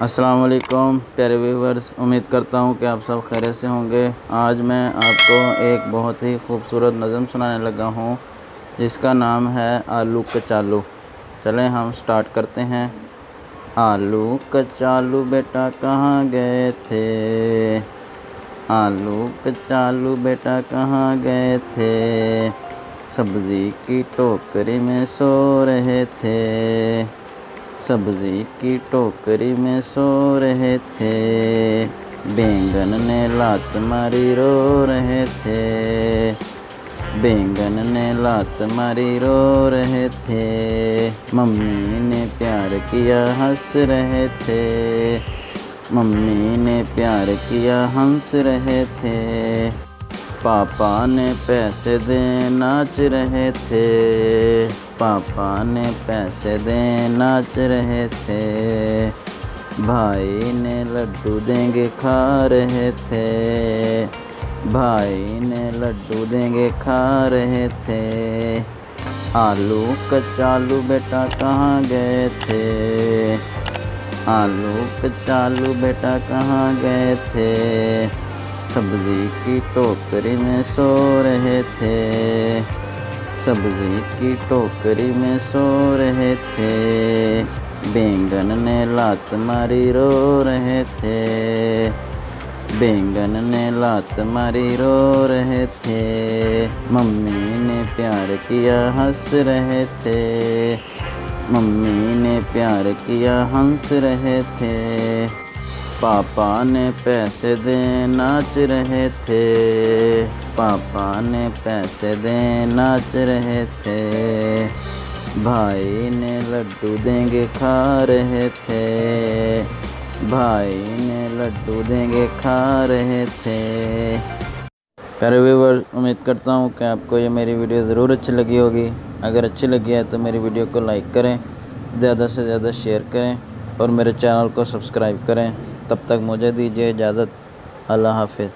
अस्सलाम वालेकुम प्यारे व्यूवर्स, उम्मीद करता हूँ कि आप सब खैरियत से होंगे। आज मैं आपको एक बहुत ही खूबसूरत नज़म सुनाने लगा हूँ जिसका नाम है आलू कचालू। चलें हम स्टार्ट करते हैं। आलू कचालू बेटा कहाँ गए थे, आलू कचालू बेटा कहाँ गए थे, सब्ज़ी की टोकरी में सो रहे थे, सब्ज़ी की टोकरी में सो रहे थे, बैंगन ने लात मारी रो रहे थे, बैंगन ने लात मारी रो रहे थे, मम्मी ने प्यार किया हंस रहे थे, मम्मी ने प्यार किया हंस रहे थे, पापा ने पैसे दे नाच रहे थे, पापा ने पैसे दे नाच रहे थे, भाई ने लड्डू देंगे खा रहे थे, भाई ने लड्डू देंगे खा रहे थे, आलू कचालू बेटा कहाँ गए थे, आलू कचालू बेटा कहाँ गए थे, सब्ज़ी की टोकरी में सो रहे थे, सब्ज़ी की टोकरी में सो रहे थे, बैंगन ने लात मारी रो रहे थे, बैंगन ने लात मारी रो रहे थे, मम्मी ने प्यार किया हंस रहे थे, मम्मी ने प्यार किया हंस रहे थे, पापा ने पैसे दे नाच रहे थे, पापा ने पैसे दे नाच रहे थे, भाई ने लड्डू देंगे खा रहे थे, भाई ने लड्डू देंगे खा रहे थे। प्यारे व्यूअर्स, उम्मीद करता हूँ कि आपको ये मेरी वीडियो ज़रूर अच्छी लगी होगी। अगर अच्छी लगी है तो मेरी वीडियो को लाइक करें, ज़्यादा से ज़्यादा शेयर करें और मेरे चैनल को सब्सक्राइब करें। तब तक मुझे दीजिए इजाज़त। अल्लाह हाफ़िज़।